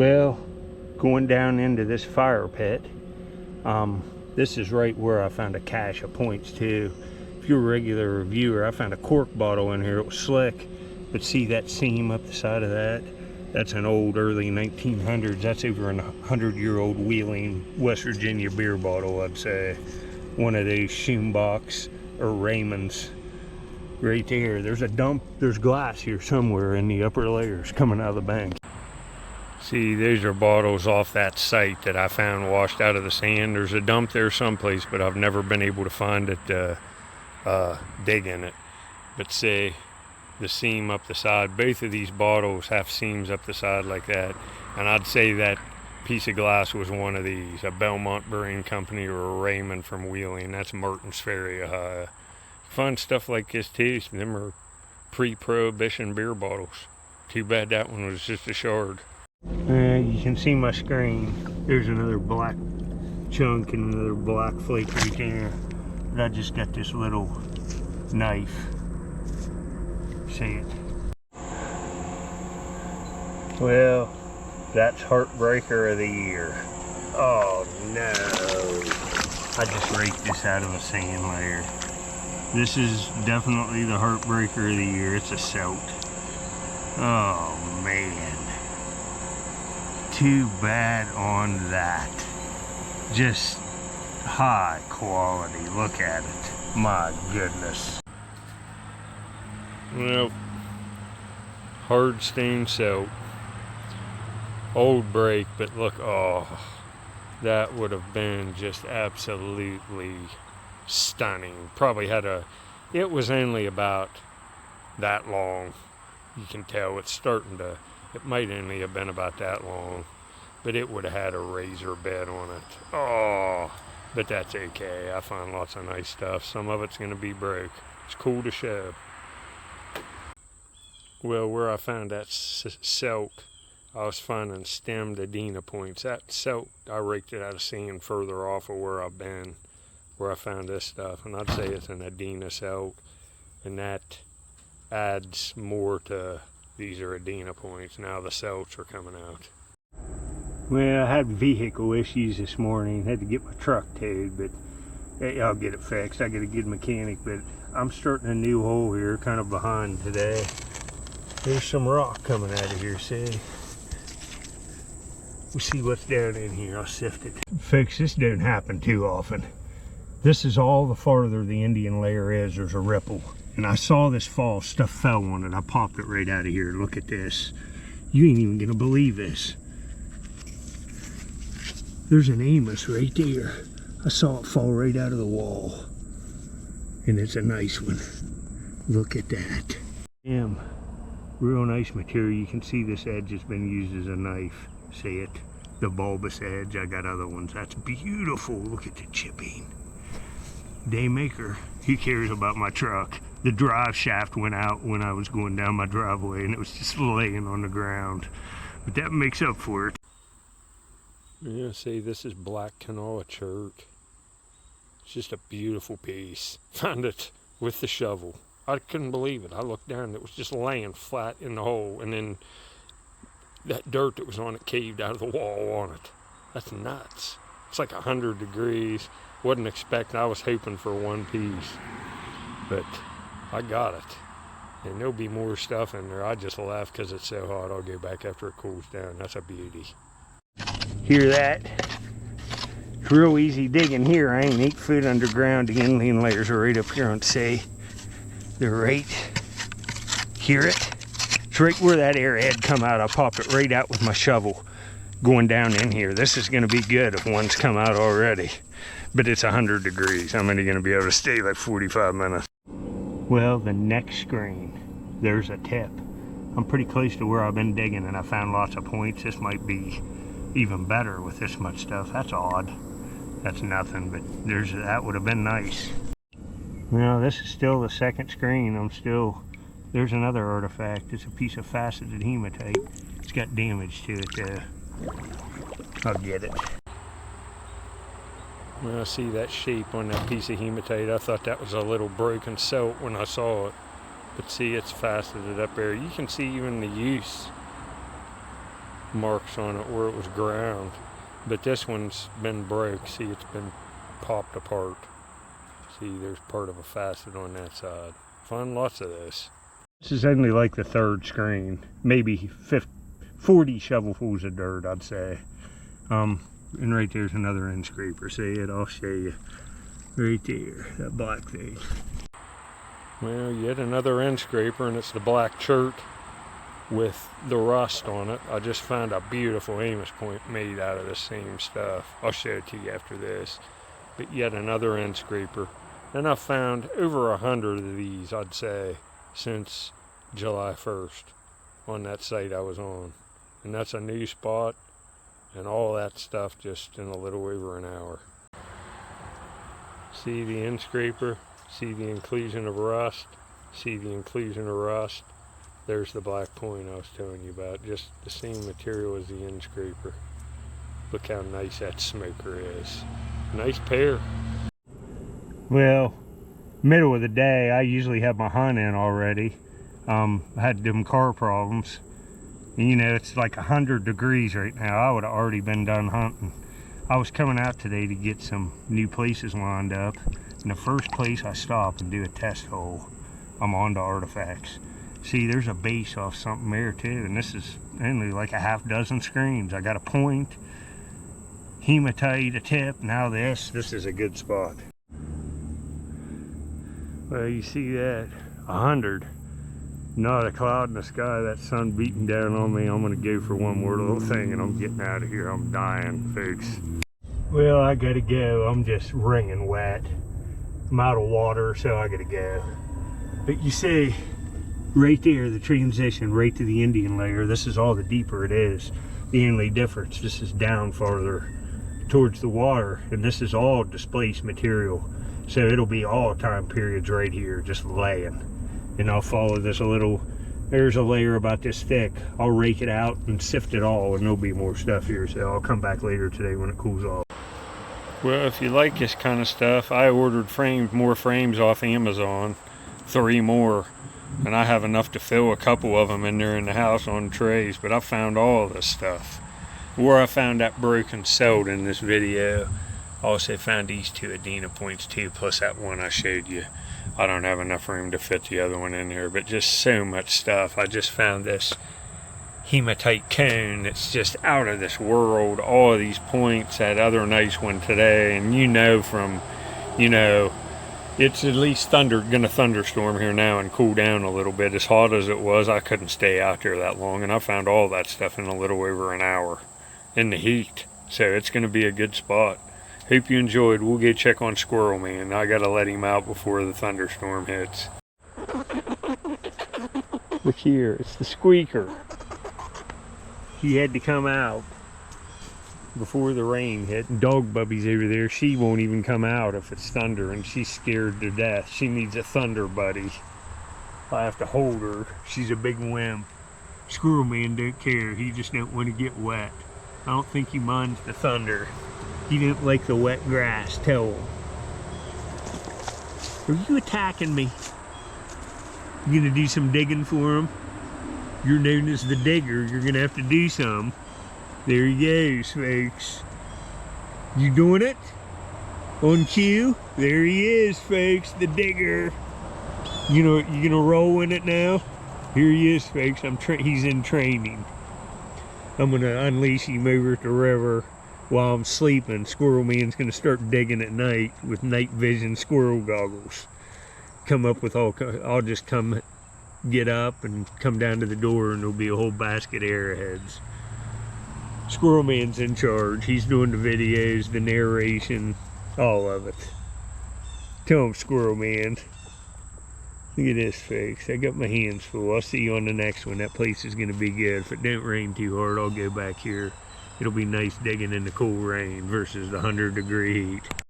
Well, going down into this fire pit, this is right where I found a cache of points too. If you're a regular reviewer, I found a cork bottle in here. It was slick, but see that seam up the side of that? That's an old early 1900s. That's over a 100-year-old Wheeling, West Virginia beer bottle, I'd say. One of these Schumachs or Raymond's. Right there. There's a dump. There's glass here somewhere in the upper layers coming out of the bank. See, these are bottles off that site that I found washed out of the sand. There's a dump there someplace, but I've never been able to find it dig in it. But see, the seam up the side, both of these bottles have seams up the side like that, and I'd say that piece of glass was one of these, a Belmont Brewing Company or a Raymond from Wheeling. That's Martins Ferry, Ohio. Fun stuff like this too. Them are pre-prohibition beer bottles. Too bad that one was just a shard. You can see my screen. There's another black chunk and another black flake right there. But I just got this little knife. See it? Well, that's Heartbreaker of the Year. Oh no. I just raked this out of a sand layer. This is definitely the Heartbreaker of the Year. It's a Celt. Oh man. Too bad on that. Just high quality. Look at it. My goodness. Well, hard stained Celt. Old break, but look, oh, that would have been just absolutely stunning. Probably had it was only about that long. You can tell it's starting to, it might only have been about that long, but it would have had a razor bed on it. Oh, but that's okay. I find lots of nice stuff. Some of it's going to be broke. It's cool to show. Well, where I found that Celt, I was finding stemmed Adena points. That Celt, I raked it out of sand further off of where I've been, where I found this stuff, and I'd say it's an Adena Celt, and that adds more to, these are Adena points. Now the Celts are coming out. Well, I had vehicle issues this morning. Had to get my truck towed, but hey, I'll get it fixed. I got a good mechanic, but I'm starting a new hole here, kind of behind today. There's some rock coming out of here, see? We'll see what's down in here. I'll sift it. Folks, this don't happen too often. This is all the farther the Indian layer is, there's a ripple. And I saw this fall, stuff fell on it. I popped it right out of here. Look at this. You ain't even gonna believe this. There's an Amos right there. I saw it fall right out of the wall. And it's a nice one. Look at that. Damn, real nice material. You can see this edge has been used as a knife. See it? The bulbous edge. I got other ones. That's beautiful. Look at the chipping. Daymaker, he cares about my truck. The drive shaft went out when I was going down my driveway and it was just laying on the ground. But that makes up for it. Yeah, see, this is black canola Chert. It's just a beautiful piece. Found it with the shovel. I couldn't believe it. I looked down and it was just laying flat in the hole, and then that dirt that was on it caved out of the wall on it. That's nuts. It's like 100 degrees. Wasn't expecting, I was hoping for one piece, but I got it. And there'll be more stuff in there. I just left because it's so hot. I'll go back after it cools down. That's a beauty. Hear that? It's real easy digging here. I ain't 8 foot underground. The inland layers are right up here on C. They're right. Hear it? It's right where that arrowhead come out. I popped it right out with my shovel going down in here. This is going to be good if one's come out already. But it's 100 degrees. I'm only going to be able to stay like 45 minutes. Well, the next screen, there's a tip. I'm pretty close to where I've been digging and I found lots of points. This might be even better with this much stuff. That's odd. That's nothing, but that would have been nice. Well, this is still the second screen. There's another artifact. It's a piece of faceted hematite. It's got damage to it there. I'll get it. When I see that shape on that piece of hematite, I thought that was a little broken Celt when I saw it. But see, it's faceted up there. You can see even the use marks on it where it was ground. But this one's been broke. See, it's been popped apart. See, there's part of a facet on that side. Found lots of this. This is only like the third screen. Maybe 40 shovelfuls of dirt, I'd say. And right there's another end scraper. See it? I'll show you. Right there, that black thing. Well, yet another end scraper, and it's the black Chert with the rust on it. I just found a beautiful Amos point made out of the same stuff. I'll show it to you after this. But yet another end scraper. And I've found over 100 of these, I'd say, since July 1st on that site I was on. And that's a new spot, and all that stuff just in a little over an hour. See the end scraper, see the inclusion of rust, see the inclusion of rust. There's the black point I was telling you about, just the same material as the end scraper. Look how nice that smoker is. Nice pair. Well, middle of the day, I usually have my hunt in already. I had them car problems. And you know, it's like 100 degrees right now. I would have already been done hunting. I was coming out today to get some new places lined up. And the first place I stop and do a test hole, I'm on to artifacts. See, there's a base off something there too. And this is only like a half dozen screens. I got a point, hematite, a tip. Now this is a good spot. Well, you see that, 100. Not a cloud in the sky, that sun beating down on me. I'm gonna go for one more little thing and I'm getting out of here. I'm dying, folks. Well, I gotta go. I'm just wringing wet. I'm out of water, so I gotta go. But you see, right there, the transition right to the Indian layer. This is all the deeper it is. The only difference, this is down farther towards the water, and this is all displaced material. So it'll be all time periods right here, just laying. And I'll follow this a little, there's a layer about this thick. I'll rake it out and sift it all, and there'll be more stuff here. So I'll come back later today when it cools off. Well, if you like this kind of stuff, I ordered more frames off Amazon, 3 more. And I have enough to fill a couple of them in there in the house on trays, but I found all this stuff. Where I found that broken celled in this video. I also found these 2 Adena points too, plus that one I showed you. I don't have enough room to fit the other one in there, but just so much stuff. I just found this hematite cone that's just out of this world. All of these points, that other nice one today, and you know from, you know, it's at least gonna thunderstorm here now and cool down a little bit. As hot as it was, I couldn't stay out there that long, and I found all that stuff in a little over an hour in the heat. So it's gonna be a good spot. Hope you enjoyed. We'll go check on Squirrel Man. I gotta let him out before the thunderstorm hits. Look here, it's the squeaker. He had to come out before the rain hit. And Dog Bubbie's over there. She won't even come out if it's thunder, and she's scared to death. She needs a thunder buddy. I have to hold her. She's a big wimp. Squirrel Man don't care. He just don't want to get wet. I don't think he minds the thunder. He didn't like the wet grass, tell him. Are you attacking me? You gonna do some digging for him? You're known as the digger. You're gonna have to do some. There he goes, folks. You doing it? On cue? There he is, folks, the digger. You know, you gonna roll in it now? Here he is, folks. He's in training. I'm gonna unleash him over at the river. While I'm sleeping, Squirrel Man's gonna start digging at night with night vision squirrel goggles. I'll just come get up and come down to the door, and there'll be a whole basket of arrowheads. Squirrel Man's in charge. He's doing the videos, the narration, all of it. Tell him, Squirrel Man. Look at this, folks. I got my hands full. I'll see you on the next one. That place is gonna be good. If it don't rain too hard, I'll go back here. It'll be nice digging in the cool rain versus the 100-degree heat.